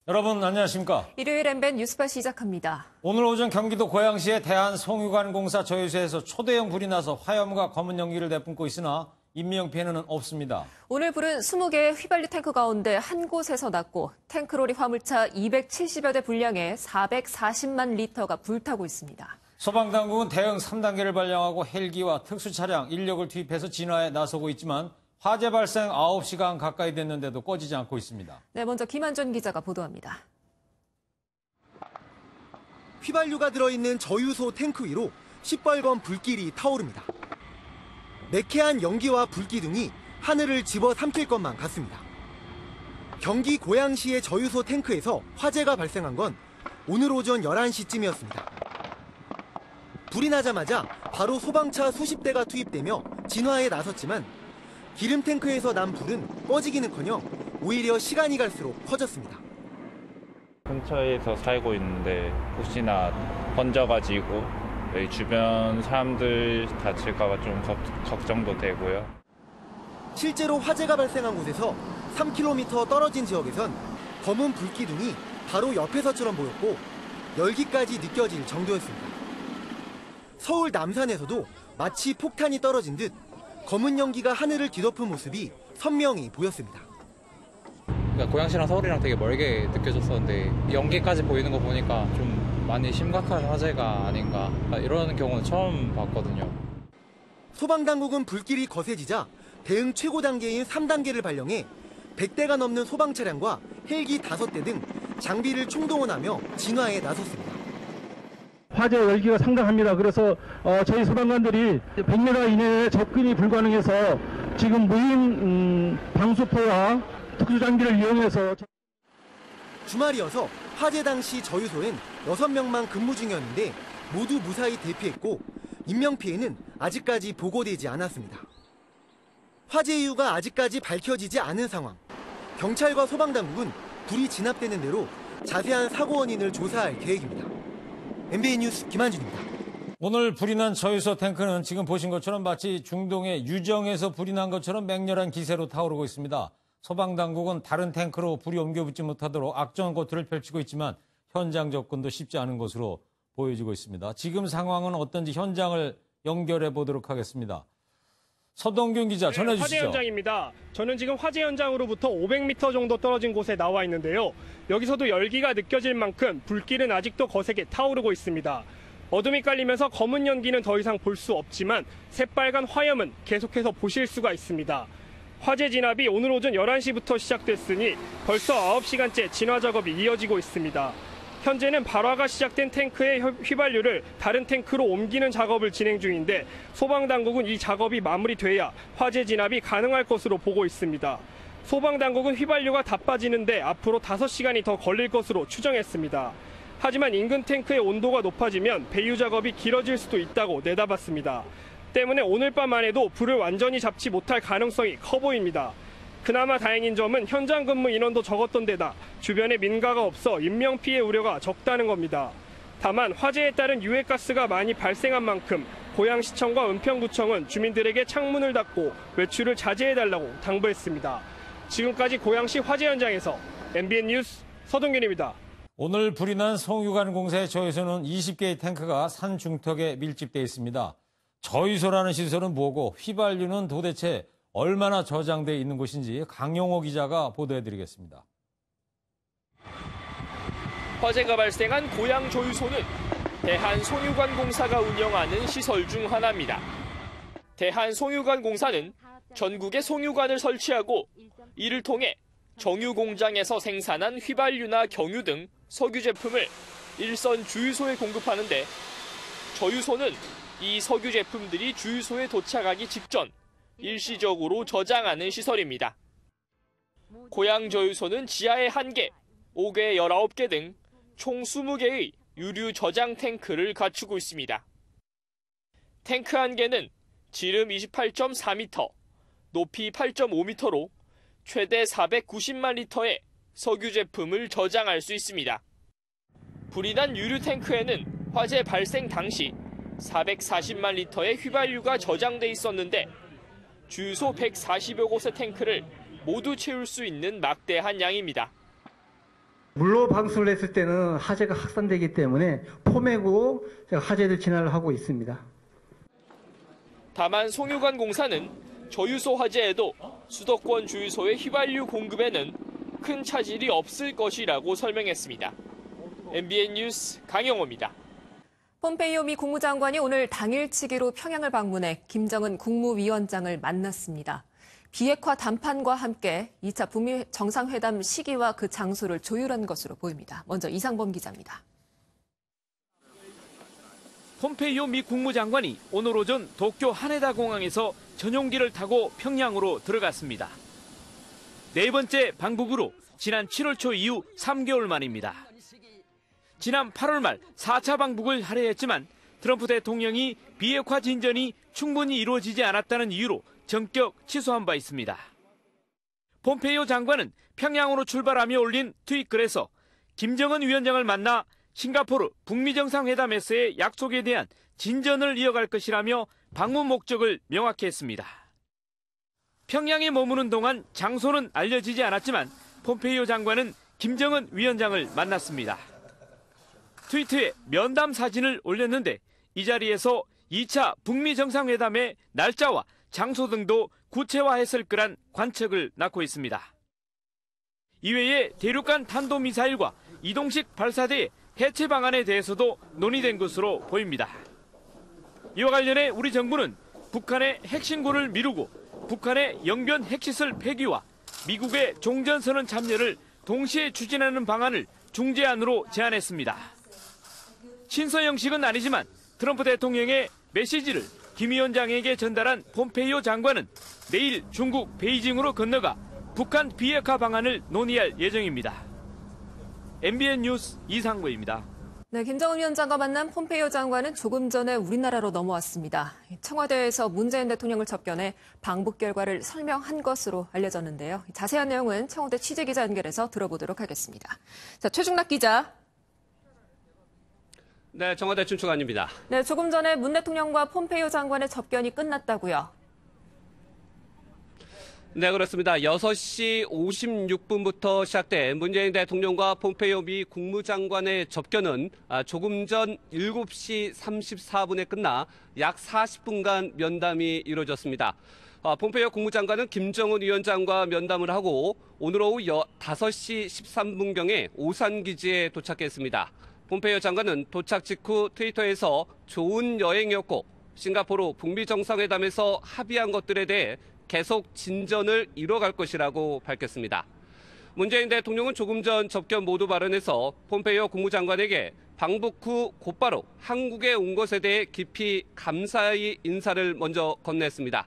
여러분 안녕하십니까? 일요일 MBN 뉴스바 시작합니다. 오늘 오전 경기도 고양시의 대한송유관공사 저유소에서 초대형 불이 나서 화염과 검은 연기를 내뿜고 있으나 인명피해는 없습니다. 오늘 불은 20개의 휘발유 탱크 가운데 한 곳에서 났고 탱크로리 화물차 270여 대 분량에 440만 리터가 불타고 있습니다. 소방당국은 대응 3단계를 발령하고 헬기와 특수차량, 인력을 투입해서 진화에 나서고 있지만 화재 발생 9시간 가까이 됐는데도 꺼지지 않고 있습니다. 네, 먼저 김한준 기자가 보도합니다. 휘발유가 들어있는 저유소 탱크 위로 시뻘건 불길이 타오릅니다. 매캐한 연기와 불기둥이 하늘을 집어삼킬 것만 같습니다. 경기 고양시의 저유소 탱크에서 화재가 발생한 건 오늘 오전 11시쯤이었습니다. 불이 나자마자 바로 소방차 수십 대가 투입되며 진화에 나섰지만 기름 탱크에서 난 불은 꺼지기는커녕 오히려 시간이 갈수록 커졌습니다. 근처에서 살고 있는데 혹시나 번져가지고 여기 주변 사람들 다칠까봐 좀 걱정도 되고요. 실제로 화재가 발생한 곳에서 3km 떨어진 지역에선 검은 불기둥이 바로 옆에서처럼 보였고 열기까지 느껴질 정도였습니다. 서울 남산에서도 마치 폭탄이 떨어진 듯 검은 연기가 하늘을 뒤덮은 모습이 선명히 보였습니다. 그러니까 고양시랑 서울이랑 되게 멀게 느껴졌었는데 연기까지 보이는 거 보니까 좀 많이 심각한 화재가 아닌가 이런 경우는 처음 봤거든요. 소방당국은 불길이 거세지자 대응 최고 단계인 3단계를 발령해 100대가 넘는 소방차량과 헬기 5대 등 장비를 총동원하며 진화에 나섰습니다. 화재 열기가 상당합니다. 그래서 저희 소방관들이 100m 이내에 접근이 불가능해서 지금 무인 방수포와 특수장비를 이용해서 주말이어서 화재 당시 저유소엔 6명만 근무 중이었는데 모두 무사히 대피했고 인명피해는 아직까지 보고되지 않았습니다. 화재 이유가 아직까지 밝혀지지 않은 상황. 경찰과 소방당국은 불이 진압되는 대로 자세한 사고 원인을 조사할 계획입니다. MBN 뉴스 김한준입니다. 오늘 불이 난 저유소 탱크는 지금 보신 것처럼 마치 중동의 유정에서 불이 난 것처럼 맹렬한 기세로 타오르고 있습니다. 소방당국은 다른 탱크로 불이 옮겨붙지 못하도록 악전고투를 펼치고 있지만 현장 접근도 쉽지 않은 것으로 보여지고 있습니다. 지금 상황은 어떤지 현장을 연결해 보도록 하겠습니다. 서동균 기자 전해주시죠. 화재 현장입니다. 저는 지금 화재 현장으로부터 500m 정도 떨어진 곳에 나와 있는데요. 여기서도 열기가 느껴질 만큼 불길은 아직도 거세게 타오르고 있습니다. 어둠이 깔리면서 검은 연기는 더 이상 볼 수 없지만 새빨간 화염은 계속해서 보실 수가 있습니다. 화재 진압이 오늘 오전 11시부터 시작됐으니 벌써 9시간째 진화 작업이 이어지고 있습니다. 현재는 발화가 시작된 탱크의 휘발유를 다른 탱크로 옮기는 작업을 진행 중인데 소방당국은 이 작업이 마무리돼야 화재 진압이 가능할 것으로 보고 있습니다. 소방당국은 휘발유가 다 빠지는데 앞으로 5시간이 더 걸릴 것으로 추정했습니다. 하지만 인근 탱크의 온도가 높아지면 배유 작업이 길어질 수도 있다고 내다봤습니다. 때문에 오늘 밤 안에도 불을 완전히 잡지 못할 가능성이 커 보입니다. 그나마 다행인 점은 현장 근무 인원도 적었던 데다 주변에 민가가 없어 인명피해 우려가 적다는 겁니다. 다만 화재에 따른 유해가스가 많이 발생한 만큼 고양시청과 은평구청은 주민들에게 창문을 닫고 외출을 자제해달라고 당부했습니다. 지금까지 고양시 화재 현장에서 MBN 뉴스 서동균입니다. 오늘 불이 난 송유관공사의 저유소는 20개의 탱크가 산 중턱에 밀집되어 있습니다. 저유소라는 시설은 뭐고 휘발유는 도대체 얼마나 저장돼 있는 곳인지 강용호 기자가 보도해드리겠습니다. 화재가 발생한 고양 저유소는 대한송유관공사가 운영하는 시설 중 하나입니다. 대한송유관공사는 전국에 송유관을 설치하고 이를 통해 정유공장에서 생산한 휘발유나 경유 등 석유 제품을 일선 주유소에 공급하는데 저유소는 이 석유 제품들이 주유소에 도착하기 직전 일시적으로 저장하는 시설입니다. 고양 저유소는 지하에 1개, 5개, 19개 등 총 20개의 유류 저장 탱크를 갖추고 있습니다. 탱크 1개는 지름 28.4m, 높이 8.5m로 최대 490만 리터의 석유 제품을 저장할 수 있습니다. 불이 난 유류 탱크에는 화재 발생 당시 440만 리터의 휘발유가 저장돼 있었는데 주유소 140여 곳의 탱크를 모두 채울 수 있는 막대한 양입니다. 물로 방수를 했을 때는 화재가 확산되기 때문에 포매고 화재를 진화를 하고 있습니다. 다만 송유관 공사는 저유소 화재에도 수도권 주유소의 휘발유 공급에는 큰 차질이 없을 것이라고 설명했습니다. MBN 뉴스 강영호입니다. 폼페이오 미 국무장관이 오늘 당일치기로 평양을 방문해 김정은 국무위원장을 만났습니다. 비핵화 담판과 함께 2차 북미 정상회담 시기와 그 장소를 조율한 것으로 보입니다. 먼저 이상범 기자입니다. 폼페이오 미 국무장관이 오늘 오전 도쿄 하네다 공항에서 전용기를 타고 평양으로 들어갔습니다. 네 번째 방북으로 지난 7월 초 이후 3개월 만입니다. 지난 8월 말 4차 방북을 하려 했지만 트럼프 대통령이 비핵화 진전이 충분히 이루어지지 않았다는 이유로 전격 취소한 바 있습니다. 폼페이오 장관은 평양으로 출발하며 올린 트윗글에서 김정은 위원장을 만나 싱가포르 북미 정상회담에서의 약속에 대한 진전을 이어갈 것이라며 방문 목적을 명확히 했습니다. 평양에 머무는 동안 장소는 알려지지 않았지만 폼페이오 장관은 김정은 위원장을 만났습니다. 트위터에 면담 사진을 올렸는데 이 자리에서 2차 북미 정상회담의 날짜와 장소 등도 구체화했을 거란 관측을 낳고 있습니다. 이외에 대륙간 탄도미사일과 이동식 발사대의 해체 방안에 대해서도 논의된 것으로 보입니다. 이와 관련해 우리 정부는 북한의 핵신고를 미루고 북한의 영변 핵시설 폐기와 미국의 종전선언 참여를 동시에 추진하는 방안을 중재안으로 제안했습니다. 친서 형식은 아니지만 트럼프 대통령의 메시지를 김 위원장에게 전달한 폼페이오 장관은 내일 중국 베이징으로 건너가 북한 비핵화 방안을 논의할 예정입니다. MBN 뉴스 이상구입니다. 네, 김정은 위원장과 만난 폼페이오 장관은 조금 전에 우리나라로 넘어왔습니다. 청와대에서 문재인 대통령을 접견해 방북 결과를 설명한 것으로 알려졌는데요. 자세한 내용은 청와대 취재기자 연결해서 들어보도록 하겠습니다. 자, 최중락 기자. 네, 청와대 춘추관입니다. 네, 조금 전에 문 대통령과 폼페이오 장관의 접견이 끝났다고요. 네, 그렇습니다. 6시 56분부터 시작된 문재인 대통령과 폼페이오 미 국무장관의 접견은 조금 전 7시 34분에 끝나 약 40분간 면담이 이루어졌습니다. 폼페이오 국무장관은 김정은 위원장과 면담을 하고 오늘 오후 5시 13분경에 오산기지에 도착했습니다. 폼페이오 장관은 도착 직후 트위터에서 좋은 여행이었고 싱가포르 북미 정상회담에서 합의한 것들에 대해 계속 진전을 이뤄갈 것이라고 밝혔습니다. 문재인 대통령은 조금 전 접견 모두 발언에서 폼페이오 국무장관에게 방북 후 곧바로 한국에 온 것에 대해 깊이 감사의 인사를 먼저 건넸습니다.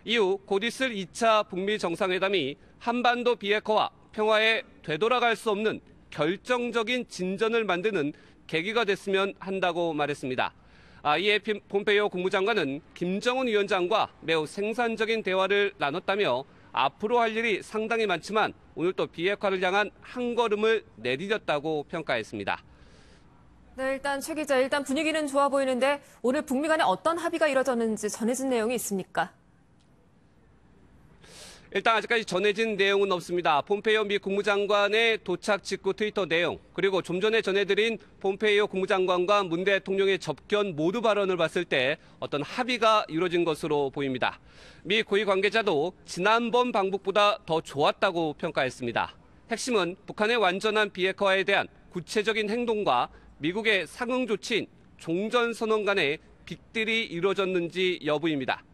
이후 곧 있을 2차 북미 정상회담이 한반도 비핵화와 평화에 되돌아갈 수 없는 결정적인 진전을 만드는 계기가 됐으면 한다고 말했습니다. 이에 폼페이오 국무장관은 김정은 위원장과 매우 생산적인 대화를 나눴다며 앞으로 할 일이 상당히 많지만 오늘 또 비핵화를 향한 한 걸음을 내디뎠다고 평가했습니다. 네, 일단 최 기자, 일단 분위기는 좋아 보이는데 오늘 북미 간에 어떤 합의가 이뤄졌는지 전해진 내용이 있습니까? 일단 아직까지 전해진 내용은 없습니다. 폼페이오 미 국무장관의 도착 직후 트위터 내용, 그리고 좀 전에 전해드린 폼페이오 국무장관과 문 대통령의 접견 모두 발언을 봤을 때 어떤 합의가 이루어진 것으로 보입니다. 미 고위 관계자도 지난번 방북보다 더 좋았다고 평가했습니다. 핵심은 북한의 완전한 비핵화에 대한 구체적인 행동과 미국의 상응 조치인 종전선언 간의 빅딜이 이루어졌는지 여부입니다.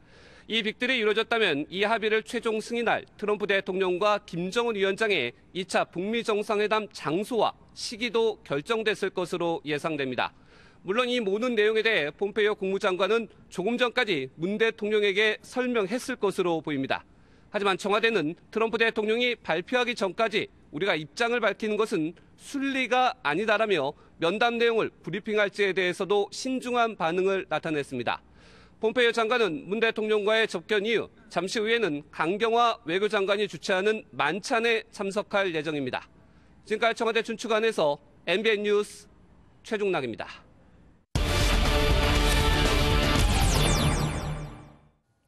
이 빅딜이 이루어졌다면 이 합의를 최종 승인할 트럼프 대통령과 김정은 위원장의 2차 북미 정상회담 장소와 시기도 결정됐을 것으로 예상됩니다. 물론 이 모든 내용에 대해 폼페이오 국무장관은 조금 전까지 문 대통령에게 설명했을 것으로 보입니다. 하지만 청와대는 트럼프 대통령이 발표하기 전까지 우리가 입장을 밝히는 것은 순리가 아니다라며 면담 내용을 브리핑할지에 대해서도 신중한 반응을 나타냈습니다. 폼페이오 장관은 문 대통령과의 접견 이후 잠시 후에는 강경화 외교장관이 주최하는 만찬에 참석할 예정입니다. 지금까지 청와대 춘추관에서 MBN 뉴스 최중락입니다.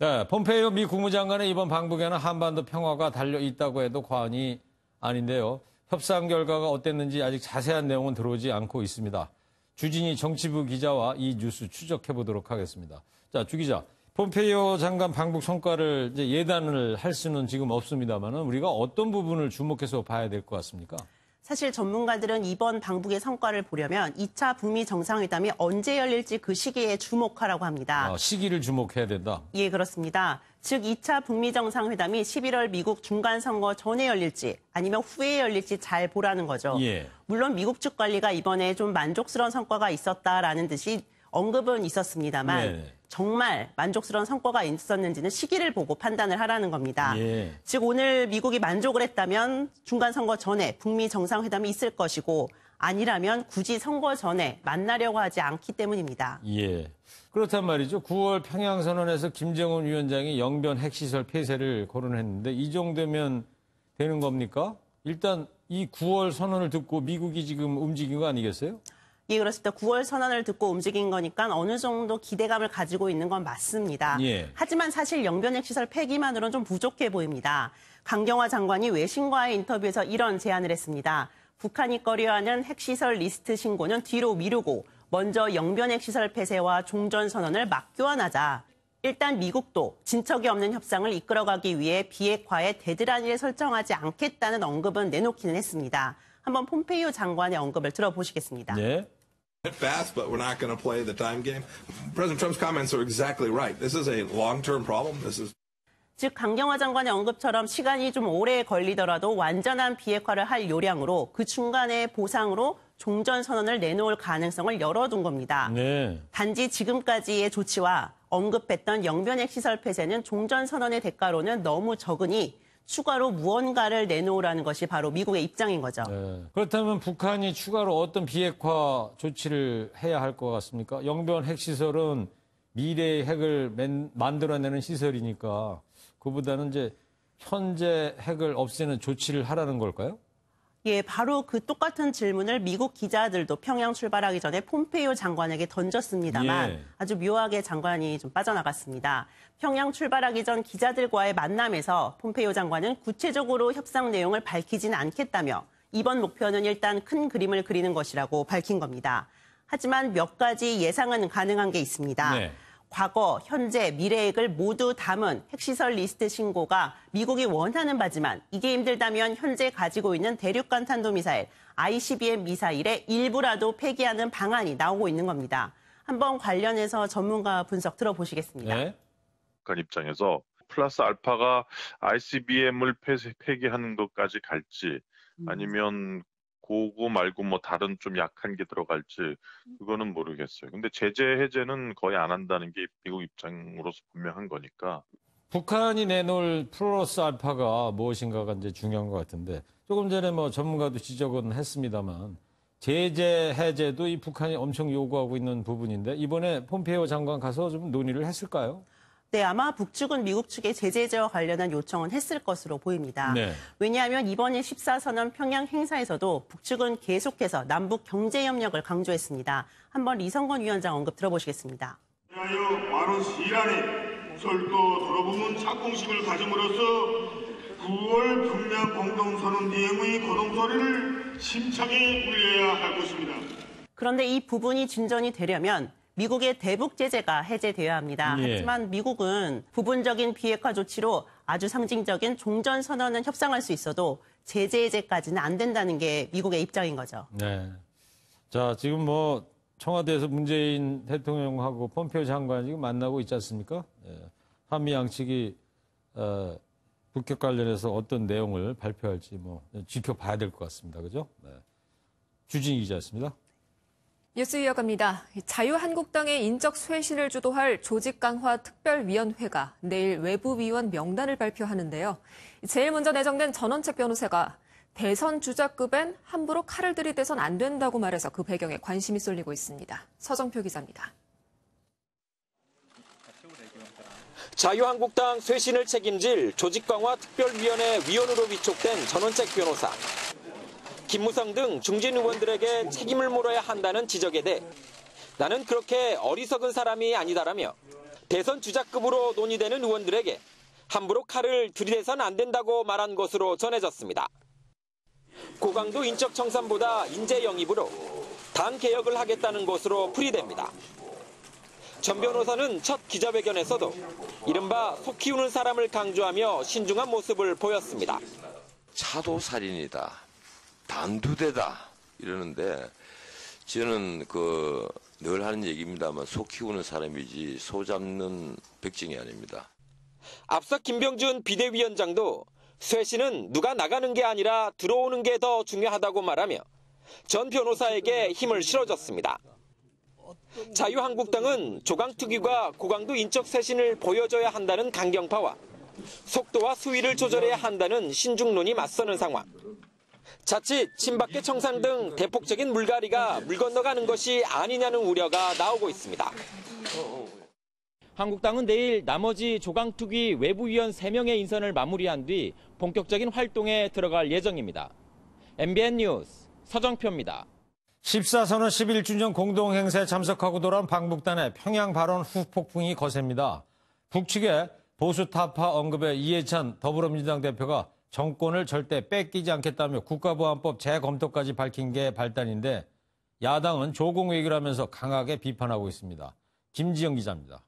네, 폼페이오 미 국무장관의 이번 방북에는 한반도 평화가 달려 있다고 해도 과언이 아닌데요. 협상 결과가 어땠는지 아직 자세한 내용은 들어오지 않고 있습니다. 주진희 정치부 기자와 이 뉴스 추적해 보도록 하겠습니다. 자, 주 기자. 폼페이오 장관 방북 성과를 이제 예단을 할 수는 지금 없습니다만은 우리가 어떤 부분을 주목해서 봐야 될 것 같습니까? 사실 전문가들은 이번 방북의 성과를 보려면 2차 북미 정상회담이 언제 열릴지 그 시기에 주목하라고 합니다. 시기를 주목해야 된다? 예, 그렇습니다. 즉 2차 북미 정상회담이 11월 미국 중간선거 전에 열릴지 아니면 후에 열릴지 잘 보라는 거죠. 예. 물론 미국 측 관리가 이번에 좀 만족스러운 성과가 있었다라는 듯이 언급은 있었습니다만 네. 정말 만족스러운 성과가 있었는지는 시기를 보고 판단을 하라는 겁니다. 예. 즉 오늘 미국이 만족을 했다면 중간선거 전에 북미 정상회담이 있을 것이고 아니라면 굳이 선거 전에 만나려고 하지 않기 때문입니다. 예. 그렇단 말이죠. 9월 평양선언에서 김정은 위원장이 영변 핵시설 폐쇄를 거론했는데 이 정도면 되는 겁니까? 일단 이 9월 선언을 듣고 미국이 지금 움직인 거 아니겠어요? 예, 그렇습니다. 9월 선언을 듣고 움직인 거니까 어느 정도 기대감을 가지고 있는 건 맞습니다. 예. 하지만 사실 영변 핵시설 폐기만으로는 좀 부족해 보입니다. 강경화 장관이 외신과의 인터뷰에서 이런 제안을 했습니다. 북한이 꺼려하는 핵시설 리스트 신고는 뒤로 미루고 먼저 영변 핵시설 폐쇄와 종전선언을 맞교환하자. 일단 미국도 진척이 없는 협상을 이끌어가기 위해 비핵화에 데드라인을 설정하지 않겠다는 언급은 내놓기는 했습니다. 한번 폼페이오 장관의 언급을 들어보시겠습니다. 네. fast, but we're not going to play the time game. President Trump's comments are exactly right. This is a long-term problem. 즉 강경화 장관의 언급처럼 시간이 좀 오래 걸리더라도 완전한 비핵화를 할 요량으로 그 중간에 보상으로 종전선언을 내놓을 가능성을 열어둔 겁니다. 네. 단지 지금까지의 조치와 언급했던 영변 핵시설 폐쇄는 종전선언의 대가로는 너무 적으니 추가로 무언가를 내놓으라는 것이 바로 미국의 입장인 거죠. 네. 그렇다면 북한이 추가로 어떤 비핵화 조치를 해야 할 것 같습니까? 영변 핵시설은 미래의 핵을 만들어내는 시설이니까 그보다는 이제 현재 핵을 없애는 조치를 하라는 걸까요? 예, 바로 그 똑같은 질문을 미국 기자들도 평양 출발하기 전에 폼페이오 장관에게 던졌습니다만 예. 아주 묘하게 장관이 좀 빠져나갔습니다. 평양 출발하기 전 기자들과의 만남에서 폼페이오 장관은 구체적으로 협상 내용을 밝히지는 않겠다며 이번 목표는 일단 큰 그림을 그리는 것이라고 밝힌 겁니다. 하지만 몇 가지 예상은 가능한 게 있습니다. 네. 과거, 현재, 미래핵을 모두 담은 핵시설 리스트 신고가 미국이 원하는 바지만 이게 힘들다면 현재 가지고 있는 대륙간 탄도미사일 ICBM 미사일의 일부라도 폐기하는 방안이 나오고 있는 겁니다. 한번 관련해서 전문가 분석 들어보시겠습니다. 네. 북한 입장에서 플러스 알파가 ICBM을 폐기하는 것까지 갈지 아니면 그거 말고 뭐 다른 좀 약한 게 들어갈지 그거는 모르겠어요. 근데 제재 해제는 거의 안 한다는 게 미국 입장으로서 분명한 거니까. 북한이 내놓을 플러스 알파가 무엇인가가 이제 중요한 것 같은데 조금 전에 뭐 전문가도 지적은 했습니다만 제재 해제도 이 북한이 엄청 요구하고 있는 부분인데 이번에 폼페이오 장관 가서 좀 논의를 했을까요? 네, 아마 북측은 미국 측에 제재 해제와 관련한 요청은 했을 것으로 보입니다. 네. 왜냐하면 이번에 14선언 평양 행사에서도 북측은 계속해서 남북 경제협력을 강조했습니다. 한번 이성건 위원장 언급 들어보시겠습니다. 바로스 이란의 철도 도로부문 착공식을 가짐으로써 9월 평양 공동선언 대응의 거동소리를 심차게 울려야 할 것입니다. 그런데 이 부분이 진전이 되려면 미국의 대북 제재가 해제되어야 합니다. 예. 하지만 미국은 부분적인 비핵화 조치로 아주 상징적인 종전선언은 협상할 수 있어도 제재 해제까지는 안 된다는 게 미국의 입장인 거죠. 네. 자, 지금 뭐 청와대에서 문재인 대통령하고 폼페이오 장관이 지금 만나고 있지 않습니까? 예. 한미 양측이 북핵 관련해서 어떤 내용을 발표할지 뭐 지켜봐야 될 것 같습니다. 그죠? 네. 주진희 기자였습니다. 뉴스 이어갑니다. 자유한국당의 인적 쇄신을 주도할 조직 강화 특별위원회가 내일 외부위원 명단을 발표하는데요. 제일 먼저 내정된 전원책 변호사가 대선 주자급엔 함부로 칼을 들이대선 안 된다고 말해서 그 배경에 관심이 쏠리고 있습니다. 서정표 기자입니다. 자유한국당 쇄신을 책임질 조직강화 특별위원회 위원으로 위촉된 전원책 변호사. 김무성 등 중진 의원들에게 책임을 물어야 한다는 지적에 대해 나는 그렇게 어리석은 사람이 아니다라며 대선 주자급으로 논의되는 의원들에게 함부로 칼을 들이대선 안 된다고 말한 것으로 전해졌습니다. 고강도 인적 청산보다 인재 영입으로 당 개혁을 하겠다는 것으로 풀이됩니다. 전 변호사는 첫 기자회견에서도 이른바 속 키우는 사람을 강조하며 신중한 모습을 보였습니다. 차도살인이다, 단두대다 이러는데 저는 늘 하는 얘기입니다만 속 키우는 사람이지 소 잡는 백징이 아닙니다. 앞서 김병준 비대위원장도 쇄 씨는 누가 나가는 게 아니라 들어오는 게 더 중요하다고 말하며 전 변호사에게 힘을 실어줬습니다. 자유한국당은 조강특위가 고강도 인적 쇄신을 보여줘야 한다는 강경파와 속도와 수위를 조절해야 한다는 신중론이 맞서는 상황. 자칫 친박계 청산 등 대폭적인 물갈이가 물 건너가는 것이 아니냐는 우려가 나오고 있습니다. 한국당은 내일 나머지 조강특위 외부위원 3명의 인선을 마무리한 뒤 본격적인 활동에 들어갈 예정입니다. MBN 뉴스 서정표입니다. 14선언 11주년 공동행사에 참석하고 돌아온 방북단의 평양 발언 후 폭풍이 거셉니다. 북측의 보수 타파 언급에 이해찬 더불어민주당 대표가 정권을 절대 뺏기지 않겠다며 국가보안법 재검토까지 밝힌 게 발단인데 야당은 조공 외교를 하면서 강하게 비판하고 있습니다. 김지영 기자입니다.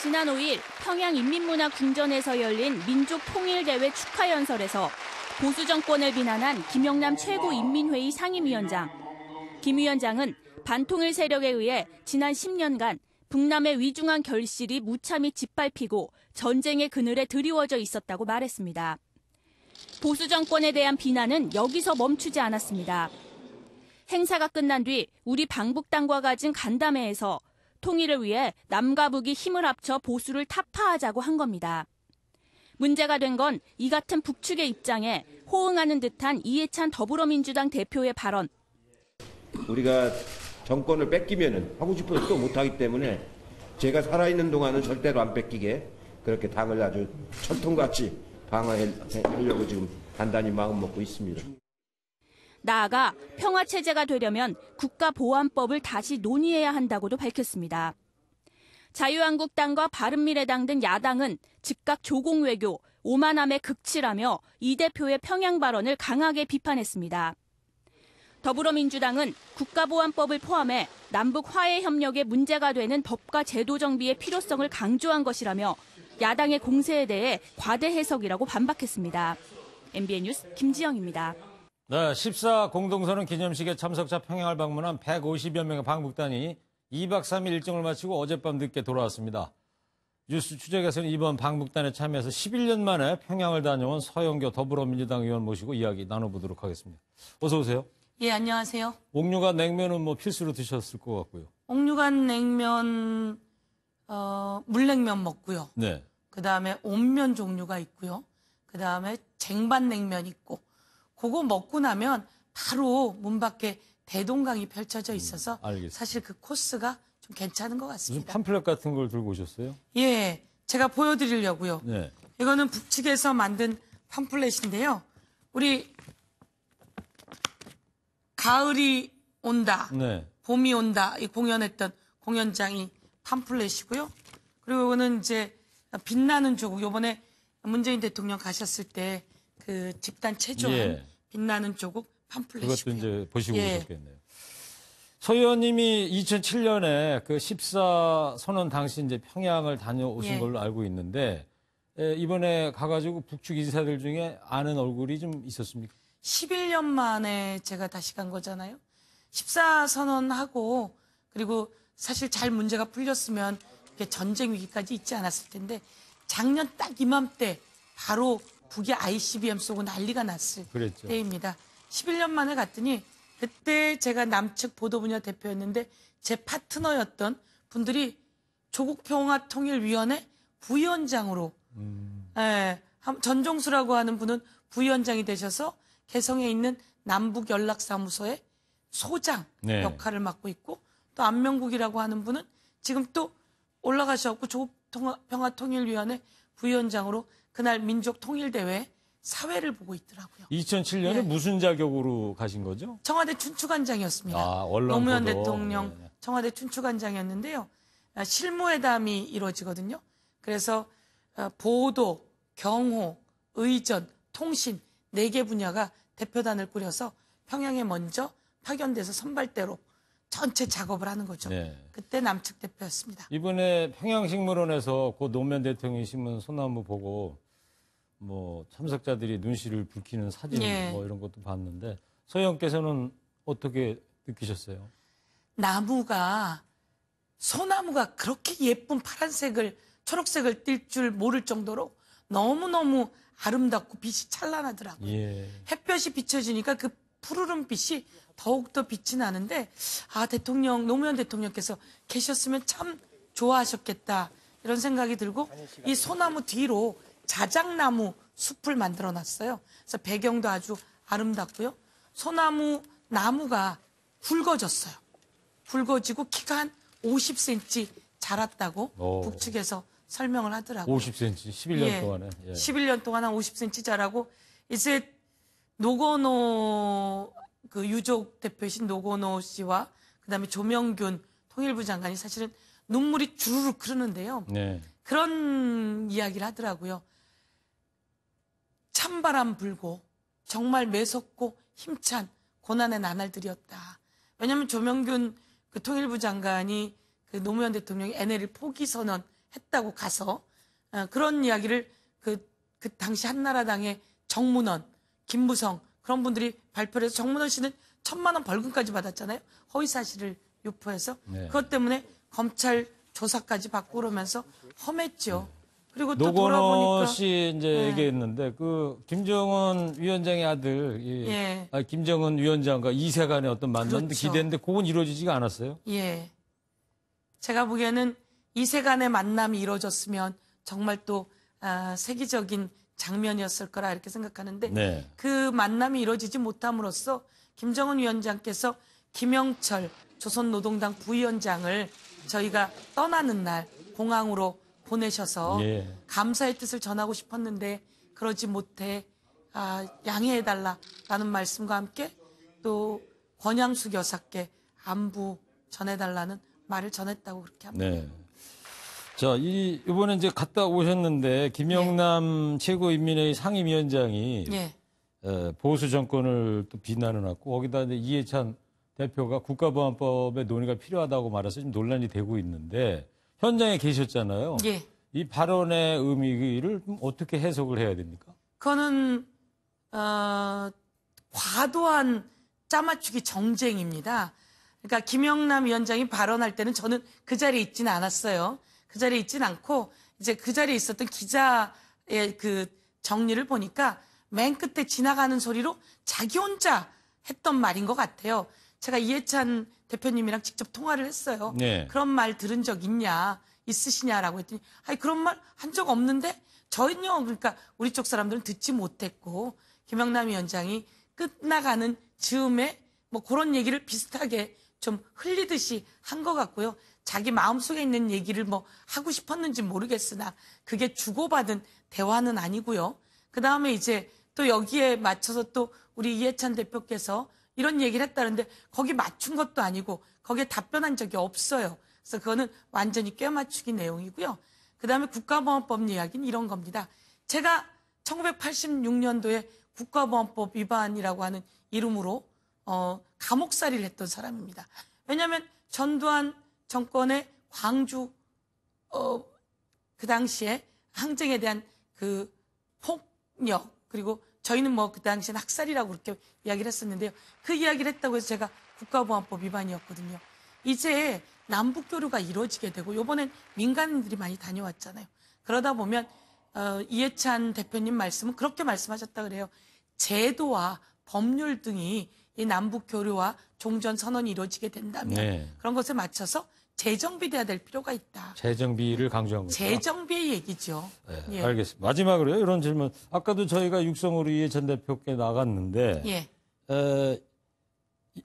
지난 5일 평양인민문화궁전에서 열린 민족통일대회 축하연설에서 보수 정권을 비난한 김영남 최고인민회의 상임위원장. 김 위원장은 반통일 세력에 의해 지난 10년간 북남의 위중한 결실이 무참히 짓밟히고 전쟁의 그늘에 드리워져 있었다고 말했습니다. 보수 정권에 대한 비난은 여기서 멈추지 않았습니다. 행사가 끝난 뒤 우리 방북당과 가진 간담회에서 통일을 위해 남과 북이 힘을 합쳐 보수를 타파하자고 한 겁니다. 문제가 된 건 이 같은 북측의 입장에 호응하는 듯한 이해찬 더불어민주당 대표의 발언. 우리가 정권을 뺏기면은 하고 싶어도 또 못하기 때문에 제가 살아있는 동안은 절대로 안 뺏기게 그렇게 당을 아주 철통같이 방어하려고 지금 단단히 마음 먹고 있습니다. 나아가 평화체제가 되려면 국가보안법을 다시 논의해야 한다고도 밝혔습니다. 자유한국당과 바른미래당 등 야당은 즉각 조공외교, 오만함에 극치라며 이 대표의 평양 발언을 강하게 비판했습니다. 더불어민주당은 국가보안법을 포함해 남북 화해 협력에 문제가 되는 법과 제도 정비의 필요성을 강조한 것이라며 야당의 공세에 대해 과대 해석이라고 반박했습니다. MBN 뉴스 김지영입니다. 네, 14 공동선언 기념식에 참석자 평양을 방문한 150여 명의 방북단이 2박 3일 일정을 마치고 어젯밤 늦게 돌아왔습니다. 뉴스 추적에서는 이번 방북단에 참여해서 11년 만에 평양을 다녀온 서영교 더불어민주당 의원 모시고 이야기 나눠보도록 하겠습니다. 어서 오세요. 예, 안녕하세요. 옥류관 냉면은 뭐 필수로 드셨을 것 같고요. 옥류관 냉면, 물냉면 먹고요. 네. 그 다음에 온면 종류가 있고요. 그 다음에 쟁반 냉면 있고, 그거 먹고 나면 바로 문 밖에 대동강이 펼쳐져 있어서 사실 그 코스가 좀 괜찮은 것 같습니다. 무슨 팜플렛 같은 걸 들고 오셨어요? 예, 제가 보여드리려고요. 네. 이거는 북측에서 만든 팜플렛인데요. 우리 가을이 온다, 네. 봄이 온다 이 공연했던 공연장이 팜플렛이고요. 그리고 이거는 이제 빛나는 조국, 이번에 문재인 대통령 가셨을 때 그 집단 체조한 예. 빛나는 조국 팜플렛이고요. 그것도 이제 보시고 예. 오셨겠네요. 서 의원님이 2007년에 그 14 선언 당시 이제 평양을 다녀오신 예. 걸로 알고 있는데 이번에 가가지고 북측 인사들 중에 아는 얼굴이 좀 있었습니까? 11년 만에 제가 다시 간 거잖아요. 14 선언하고 그리고 사실 잘 문제가 풀렸으면 이렇게 전쟁 위기까지 있지 않았을 텐데 작년 딱 이맘때 바로 북이 ICBM 쏘고 난리가 났을 그랬죠. 때입니다. 11년 만에 갔더니 그때 제가 남측 보도분야 대표였는데 제 파트너였던 분들이 조국평화통일위원회 부위원장으로 예, 전종수라고 하는 분은 부위원장이 되셔서 개성에 있는 남북연락사무소의 소장 네. 역할을 맡고 있고 또 안명국이라고 하는 분은 지금 또 올라가셔서 조국평화통일위원회 부위원장으로 그날 민족통일대회 사회를 보고 있더라고요. 2007년에 예. 무슨 자격으로 가신 거죠? 청와대 춘추관장이었습니다. 아, 언론 노무현 보도. 대통령 네. 청와대 춘추관장이었는데요. 실무회담이 이루어지거든요. 그래서 보도, 경호, 의전, 통신 4개 분야가 대표단을 꾸려서 평양에 먼저 파견돼서 선발대로 전체 작업을 하는 거죠. 네. 그때 남측 대표였습니다. 이번에 평양식물원에서 고 노무현 대통령이 심은 소나무 보고 뭐 참석자들이 눈시를 붉히는 사진 예. 뭐 이런 것도 봤는데 서영께서는 어떻게 느끼셨어요? 소나무가 그렇게 예쁜 파란색을 초록색을 띌 줄 모를 정도로 너무너무 아름답고 빛이 찬란하더라고요. 예. 햇볕이 비춰지니까 그 푸르른 빛이 더욱더 빛이 나는데 노무현 대통령께서 계셨으면 참 좋아하셨겠다 이런 생각이 들고 이 소나무 뒤로 자작나무 숲을 만들어 놨어요. 그래서 배경도 아주 아름답고요. 나무가 굵어졌어요. 굵어지고 키가 한 50cm 자랐다고 북측에서 설명을 하더라고요. 50cm, 11년 동안에. 예. 11년 동안 한 50cm 자라고 이제 노건호 그 유족 대표이신 노건호 씨와 그다음에 조명균 통일부 장관이 사실은 눈물이 주르륵 흐르는데요. 네. 그런 이야기를 하더라고요. 찬바람 불고 정말 매섭고 힘찬 고난의 나날들이었다. 왜냐하면 조명균 그 통일부 장관이 그 노무현 대통령이 NLL 포기 선언했다고 가서 그런 이야기를 그 당시 한나라당의 정문원, 김무성 그런 분들이 발표를 해서 정문원 씨는 1,000만 원 벌금까지 받았잖아요. 허위 사실을 유포해서 네. 그것 때문에 검찰 조사까지 받고 그러면서 험했죠. 그리고 또 노건호 돌아보니까 씨 이제 얘기했는데 그 김정은 위원장의 아들 김정은 위원장과 이세간의 어떤 만남도 그렇죠. 기대했는데 그건 이루어지지가 않았어요. 예. 제가 보기에는 이세간의 만남이 이루어졌으면 정말 또 세계적인 장면이었을 거라 이렇게 생각하는데 네. 그 만남이 이루어지지 못함으로써 김정은 위원장께서 김영철 조선노동당 부위원장을 저희가 떠나는 날 공항으로 보내셔서 감사의 뜻을 전하고 싶었는데 그러지 못해 양해해달라라는 말씀과 함께 또 권양숙 여사께 안부 전해달라는 말을 전했다고 그렇게 합니다. 네. 자, 이번에 이제 갔다 오셨는데 김영남 최고인민회의 상임위원장이 보수 정권을 또 비난을 하고 거기다 이제 이해찬 대표가 국가보안법의 논의가 필요하다고 말해서 지금 논란이 되고 있는데 현장에 계셨잖아요. 예. 이 발언의 의미를 어떻게 해석을 해야 됩니까? 그거는 과도한 짜맞추기 정쟁입니다. 그러니까 김영남 위원장이 발언할 때는 저는 그 자리에 있지는 않았어요. 그 자리에 있지는 않고 이제 그 자리에 있었던 기자의 그 정리를 보니까 맨 끝에 지나가는 소리로 자기 혼자 했던 말인 것 같아요. 제가 이해찬 대표님이랑 직접 통화를 했어요. 네. 그런 말 들은 적 있으시냐라고 했더니 아니 그런 말 한 적 없는데 저희는요. 그러니까 우리 쪽 사람들은 듣지 못했고 김영남 위원장이 끝나가는 즈음에 뭐 그런 얘기를 비슷하게 좀 흘리듯이 한 것 같고요. 자기 마음속에 있는 얘기를 뭐 하고 싶었는지 모르겠으나 그게 주고받은 대화는 아니고요. 그다음에 이제 또 여기에 맞춰서 또 우리 이해찬 대표께서 이런 얘기를 했다는데 거기 맞춘 것도 아니고 거기에 답변한 적이 없어요. 그래서 그거는 완전히 꿰맞추기 내용이고요. 그다음에 국가보안법 이야기는 이런 겁니다. 제가 1986년도에 국가보안법 위반이라고 하는 이름으로 감옥살이를 했던 사람입니다. 왜냐하면 전두환 정권의 광주 그 당시에 항쟁에 대한 그 폭력 그리고 저희는 뭐 그 당시엔 학살이라고 그렇게 이야기를 했었는데요. 그 이야기를 했다고 해서 제가 국가보안법 위반이었거든요. 이제 남북교류가 이루어지게 되고 이번엔 민간인들이 많이 다녀왔잖아요. 그러다 보면 이해찬 대표님 말씀은 그렇게 말씀하셨다 그래요. 제도와 법률 등이 이 남북교류와 종전선언이 이루어지게 된다면 그런 것에 맞춰서 재정비돼야 될 필요가 있다. 재정비를 강조한 거죠. 재정비의 얘기죠. 네, 예. 알겠습니다. 마지막으로요. 이런 질문. 아까도 저희가 육성으로 이해찬 대표께 나갔는데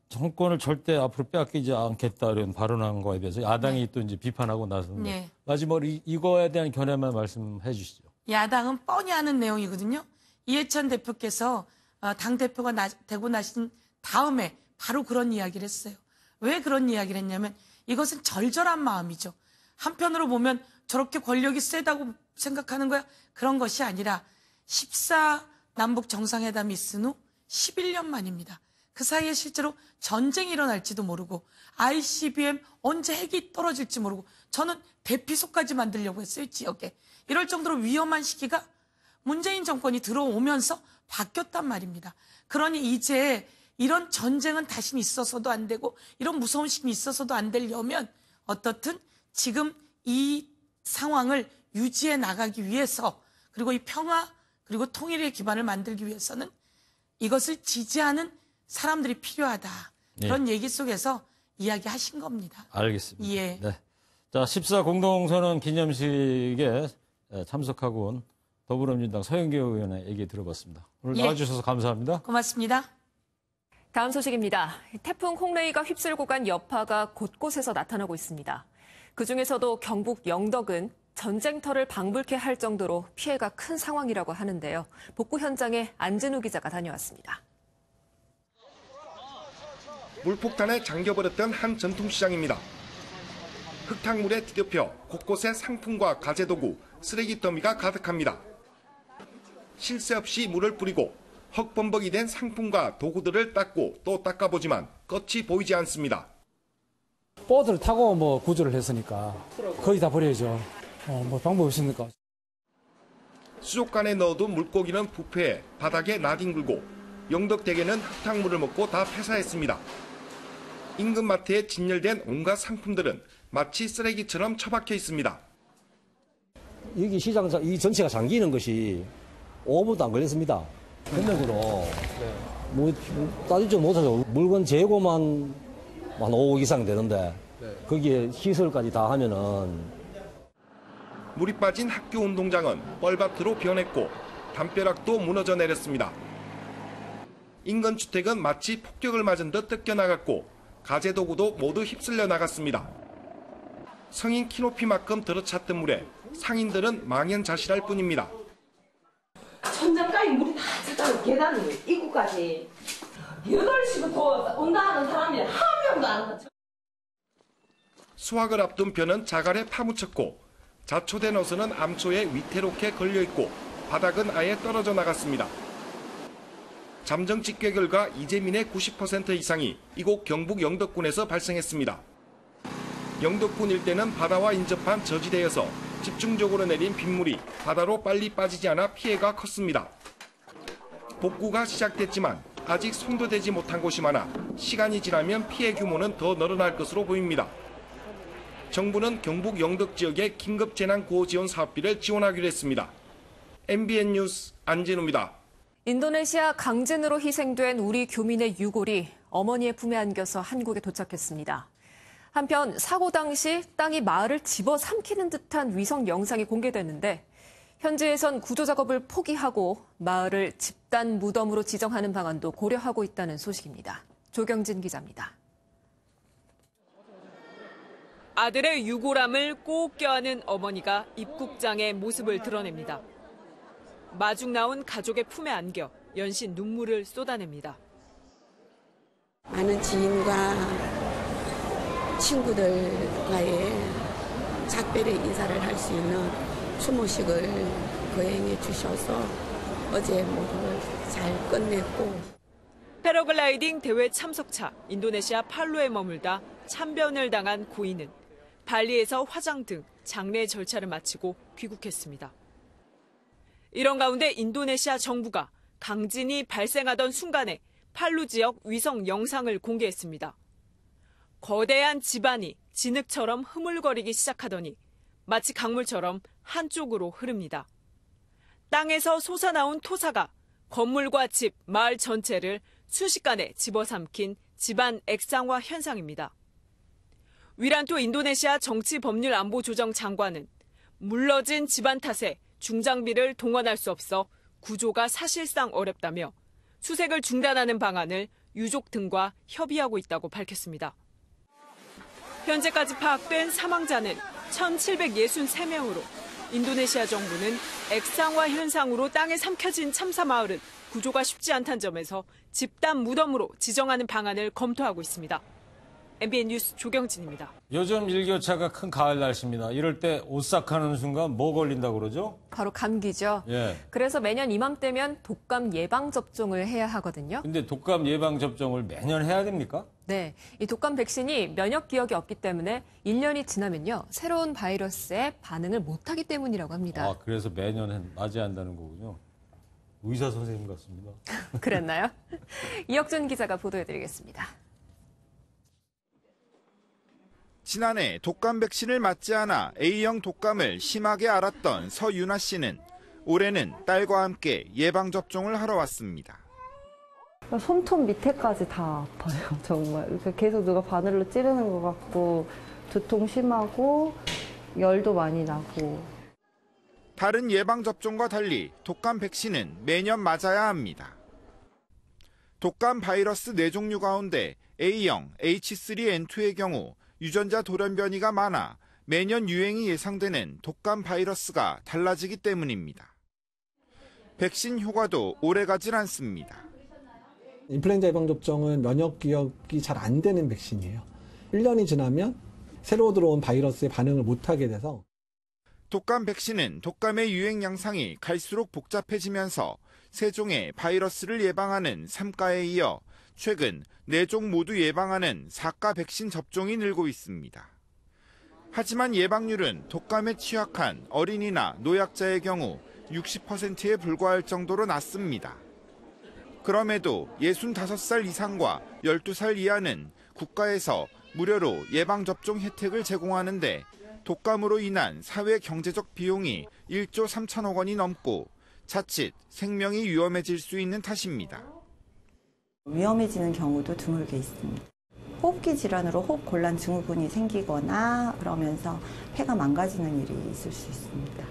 정권을 절대 앞으로 빼앗기지 않겠다 이런 발언한 거에 대해서 야당이 또 이제 비판하고 나섰는데 마지막으로 이거에 대한 견해만 말씀해 주시죠. 야당은 뻔히 아는 내용이거든요. 이해찬 대표께서 당대표가 되고 나신 다음에 바로 그런 이야기를 했어요. 왜 그런 이야기를 했냐면 이것은 절절한 마음이죠. 한편으로 보면 저렇게 권력이 세다고 생각하는 거야? 그런 것이 아니라 14 남북 정상회담이 있은 후 11년 만입니다. 그 사이에 실제로 전쟁이 일어날지도 모르고 ICBM 언제 핵이 떨어질지 모르고 저는 대피소까지 만들려고 했어요, 지역에. 이럴 정도로 위험한 시기가 문재인 정권이 들어오면서 바뀌었단 말입니다. 그러니 이제 이런 전쟁은 다시 있어서도 안 되고 이런 무서운 시기 있어서도 안 되려면 어떻든 지금 이 상황을 유지해 나가기 위해서 그리고 이 평화 그리고 통일의 기반을 만들기 위해서는 이것을 지지하는 사람들이 필요하다. 그런 얘기 속에서 이야기하신 겁니다. 알겠습니다. 예. 네. 자, 14 공동선언 기념식에 참석하고 온 더불어민주당 서영교 의원의 얘기 들어봤습니다. 오늘 나와주셔서 감사합니다. 고맙습니다. 다음 소식입니다. 태풍 홍레이가 휩쓸고 간 여파가 곳곳에서 나타나고 있습니다. 그중에서도 경북 영덕은 전쟁터를 방불케 할 정도로 피해가 큰 상황이라고 하는데요. 복구 현장에 안진우 기자가 다녀왔습니다. 물폭탄에 잠겨버렸던 한 전통시장입니다. 흙탕물에 뒤덮여 곳곳에 상품과 가재도구, 쓰레기 더미가 가득합니다. 쉴 새 없이 물을 뿌리고 헉범벅이 된 상품과 도구들을 닦고 또 닦아보지만 끝이 보이지 않습니다. 보드를 타고 구조를 했으니까 거의 다 버려야죠. 방법 없습니까? 수족관에 넣어둔 물고기는 부패해 바닥에 나뒹굴고 영덕대게는 흙탕물을 먹고 다 폐사했습니다. 인근 마트에 진열된 온갖 상품들은 마치 쓰레기처럼 처박혀 있습니다. 여기 시장 이 전체가 잠기는 것이 5분도 안 걸렸습니다. 금액으로 따지지 못해서 물건 재고만 한 5억 이상 되는데 거기에 시설까지 다 하면은 물이 빠진 학교 운동장은 뻘밭으로 변했고 담벼락도 무너져 내렸습니다. 인근 주택은 마치 폭격을 맞은 듯 뜯겨나갔고 가재도구도 모두 휩쓸려 나갔습니다. 성인 키높이만큼 들어찼던 물에 상인들은 망연자실할 뿐입니다. 천장까지 물이 다 찼다는 계단 입구까지 8시부터 온다 하는 사람이 한 명도 안 왔죠. 수확을 앞둔 벼는 자갈에 파묻혔고 자초된 어선은 암초에 위태롭게 걸려있고 바닥은 아예 떨어져 나갔습니다. 잠정 집계 결과 이재민의 90% 이상이 이곳 경북 영덕군에서 발생했습니다. 영덕군 일대는 바다와 인접한 저지대여서 집중적으로 내린 빗물이 바다로 빨리 빠지지 않아 피해가 컸습니다. 복구가 시작됐지만 아직 손도 대지 못한 곳이 많아 시간이 지나면 피해 규모는 더 늘어날 것으로 보입니다. 정부는 경북 영덕 지역의 긴급 재난 구호 지원 사업비를 지원하기로 했습니다. MBN 뉴스 안진우입니다. 인도네시아 강진으로 희생된 우리 교민의 유골이 어머니의 품에 안겨서 한국에 도착했습니다. 한편 사고 당시 땅이 마을을 집어삼키는 듯한 위성 영상이 공개됐는데 현지에선 구조 작업을 포기하고 마을을 집단 무덤으로 지정하는 방안도 고려하고 있다는 소식입니다. 조경진 기자입니다. 아들의 유골함을 꼭 껴안은 어머니가 입국장의 모습을 드러냅니다. 마중 나온 가족의 품에 안겨 연신 눈물을 쏟아냅니다. 많은 지인과 친구들과의 작별의 인사를 할 수 있는 추모식을 거행해 주셔서 어제 모두를 잘 끝냈고 패러글라이딩 대회 참석차 인도네시아 팔로에 머물다 참변을 당한 고인은 발리에서 화장 등 장례 절차를 마치고 귀국했습니다. 이런 가운데 인도네시아 정부가 강진이 발생하던 순간에 팔루 지역 위성 영상을 공개했습니다. 거대한 지반이 진흙처럼 흐물거리기 시작하더니 마치 강물처럼 한쪽으로 흐릅니다. 땅에서 솟아나온 토사가 건물과 집, 마을 전체를 순식간에 집어삼킨 지반 액상화 현상입니다. 위란토 인도네시아 정치법률안보조정 장관은 물러진 지반 탓에 중장비를 동원할 수 없어 구조가 사실상 어렵다며 수색을 중단하는 방안을 유족 등과 협의하고 있다고 밝혔습니다. 현재까지 파악된 사망자는 1,763명으로 인도네시아 정부는 액상화 현상으로 땅에 삼켜진 참사 마을은 구조가 쉽지 않다는 점에서 집단 무덤으로 지정하는 방안을 검토하고 있습니다. MBN 뉴스 조경진입니다. 요즘 일교차가 큰 가을 날씨입니다. 이럴 때 오싹하는 순간 뭐 걸린다고 그러죠? 바로 감기죠. 예. 그래서 매년 이맘때면 독감 예방 접종을 해야 하거든요. 근데 독감 예방 접종을 매년 해야 됩니까? 네, 이 독감 백신이 면역 기억이 없기 때문에 1년이 지나면요, 새로운 바이러스에 반응을 못하기 때문이라고 합니다. 아, 그래서 매년 맞아야 한다는 거군요. 의사 선생님 같습니다. 그랬나요? 이혁준 기자가 보도해드리겠습니다. 지난해 독감 백신을 맞지 않아 A형 독감을 심하게 앓았던 서윤아 씨는 올해는 딸과 함께 예방접종을 하러 왔습니다. 손톱 밑에까지 다 아파요, 정말. 계속 누가 바늘로 찌르는 것 같고, 두통 심하고, 열도 많이 나고. 다른 예방접종과 달리 독감 백신은 매년 맞아야 합니다. 독감 바이러스 4종류 가운데 A형, H3N2의 경우 유전자 돌연변이가 많아 매년 유행이 예상되는 독감 바이러스가 달라지기 때문입니다. 백신 효과도 오래가질 않습니다. 인플루엔자 예방접종은 면역 기억이 잘 안 되는 백신이에요. 1년이 지나면 새로 들어온 바이러스에 반응을 못하게 돼서. 독감 백신은 독감의 유행 양상이 갈수록 복잡해지면서 3종의 바이러스를 예방하는 3가에 이어 최근 4종 모두 예방하는 4가 백신 접종이 늘고 있습니다. 하지만 예방률은 독감에 취약한 어린이나 노약자의 경우 60%에 불과할 정도로 낮습니다. 그럼에도 65살 이상과 12살 이하는 국가에서 무료로 예방접종 혜택을 제공하는데 독감으로 인한 사회 경제적 비용이 1조 3천억 원이 넘고 자칫 생명이 위험해질 수 있는 탓입니다. 위험해지는 경우도 드물게 있습니다. 호흡기 질환으로 호흡곤란 증후군이 생기거나 그러면서 폐가 망가지는 일이 있을 수 있습니다.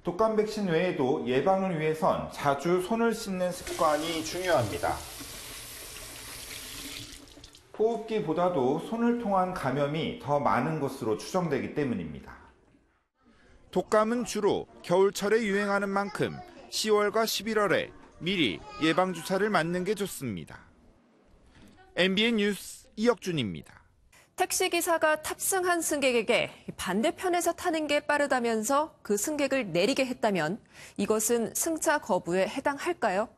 독감 백신 외에도 예방을 위해선 자주 손을 씻는 습관이 중요합니다. 호흡기보다도 손을 통한 감염이 더 많은 것으로 추정되기 때문입니다. 독감은 주로 겨울철에 유행하는 만큼 10월과 11월에 미리 예방주사를 맞는 게 좋습니다. MBN 뉴스 이혁준입니다. 택시기사가 탑승한 승객에게 반대편에서 타는 게 빠르다면서 그 승객을 내리게 했다면 이것은 승차 거부에 해당할까요?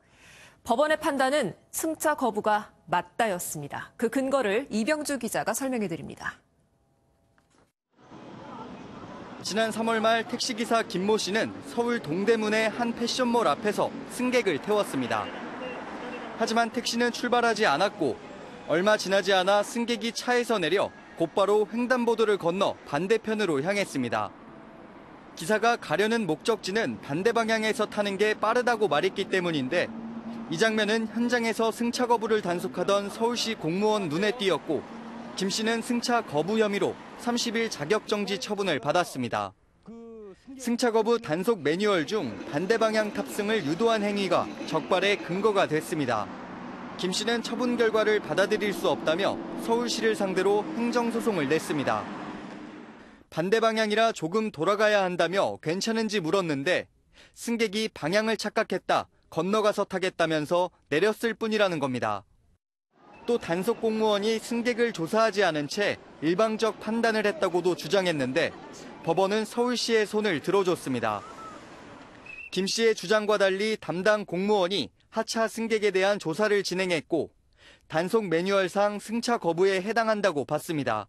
법원의 판단은 승차 거부가 맞다였습니다. 그 근거를 이병주 기자가 설명해드립니다. 지난 3월 말 택시기사 김모 씨는 서울 동대문의 한 패션몰 앞에서 승객을 태웠습니다. 하지만 택시는 출발하지 않았고 얼마 지나지 않아 승객이 차에서 내려 곧바로 횡단보도를 건너 반대편으로 향했습니다. 기사가 가려는 목적지는 반대 방향에서 타는 게 빠르다고 말했기 때문인데 이 장면은 현장에서 승차 거부를 단속하던 서울시 공무원 눈에 띄었고 김 씨는 승차 거부 혐의로 30일 자격정지 처분을 받았습니다. 승차 거부 단속 매뉴얼 중 반대 방향 탑승을 유도한 행위가 적발의 근거가 됐습니다. 김 씨는 처분 결과를 받아들일 수 없다며 서울시를 상대로 행정소송을 냈습니다. 반대 방향이라 조금 돌아가야 한다며 괜찮은지 물었는데 승객이 방향을 착각했다, 건너가서 타겠다면서 내렸을 뿐이라는 겁니다. 또 단속 공무원이 승객을 조사하지 않은 채 일방적 판단을 했다고도 주장했는데 법원은 서울시의 손을 들어줬습니다. 김 씨의 주장과 달리 담당 공무원이 하차 승객에 대한 조사를 진행했고 단속 매뉴얼상 승차 거부에 해당한다고 봤습니다.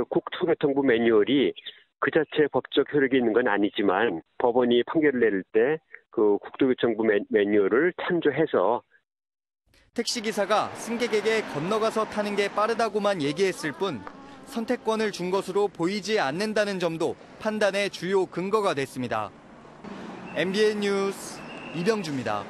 국토교통부 매뉴얼이 그 자체 법적 효력이 있는 건 아니지만 법원이 판결을 내릴 때 그 국토교통부 매뉴얼을 참조해서 택시기사가 승객에게 건너가서 타는 게 빠르다고만 얘기했을 뿐 선택권을 준 것으로 보이지 않는다는 점도 판단의 주요 근거가 됐습니다. MBN 뉴스 이병주입니다.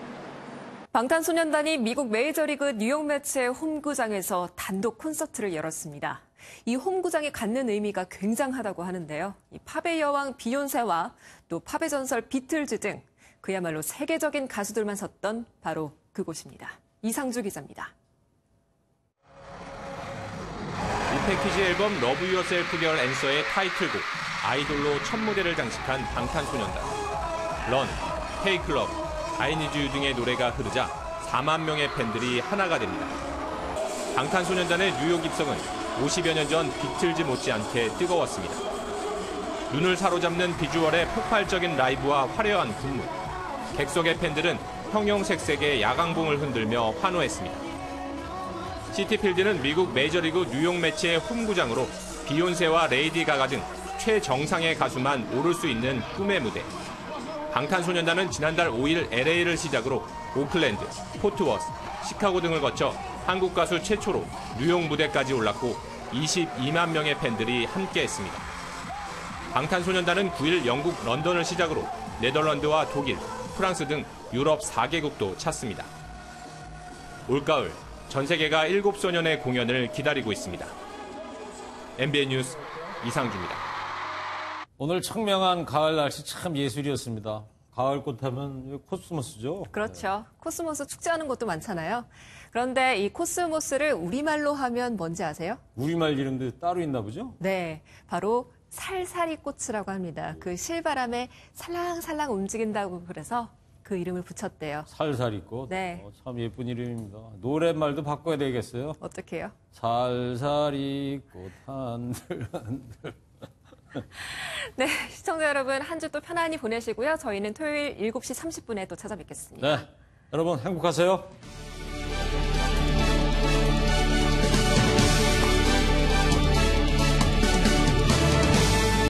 방탄소년단이 미국 메이저리그 뉴욕 매츠의 홈구장에서 단독 콘서트를 열었습니다. 이 홈구장이 갖는 의미가 굉장하다고 하는데요. 이 팝의 여왕 비욘세와 또 팝의 전설 비틀즈 등 그야말로 세계적인 가수들만 섰던 바로 그곳입니다. 이상주 기자입니다. 리패키지 앨범 러브 유어셀프 결 앤서의 타이틀곡 아이돌로 첫 무대를 장식한 방탄소년단. 런, 테이클럽, I Need You 등의 노래가 흐르자 4만 명의 팬들이 하나가 됩니다. 방탄소년단의 뉴욕 입성은 50여 년 전 비틀즈 못지않게 뜨거웠습니다. 눈을 사로잡는 비주얼의 폭발적인 라이브와 화려한 군무. 객석의 팬들은 형형색색의 야광봉을 흔들며 환호했습니다. 시티필드는 미국 메이저리그 뉴욕 매치의 홈구장으로 비욘세와 레이디 가가 등 최정상의 가수만 오를 수 있는 꿈의 무대. 방탄소년단은 지난달 5일 LA를 시작으로 오클랜드, 포트워스, 시카고 등을 거쳐 한국 가수 최초로 뉴욕 무대까지 올랐고 22만 명의 팬들이 함께했습니다. 방탄소년단은 9일 영국 런던을 시작으로 네덜란드와 독일, 프랑스 등 유럽 4개국도 찾습니다. 올가을 전 세계가 7소년의 공연을 기다리고 있습니다. MBN 뉴스 이상주입니다. 오늘 청명한 가을 날씨 참 예술이었습니다. 가을꽃 하면 코스모스죠. 그렇죠. 코스모스 축제하는 곳도 많잖아요. 그런데 이 코스모스를 우리말로 하면 뭔지 아세요? 우리말 이름도 따로 있나 보죠? 네, 바로 살사리꽃이라고 합니다. 그 실바람에 살랑살랑 움직인다고 그래서 그 이름을 붙였대요. 살사리꽃. 네. 참 예쁜 이름입니다. 노랫말도 바꿔야 되겠어요. 어떻게 해요? 살사리꽃 한들한들. 네, 시청자 여러분 한 주 또 편안히 보내시고요. 저희는 토요일 7시 30분에 또 찾아뵙겠습니다. 네, 여러분 행복하세요.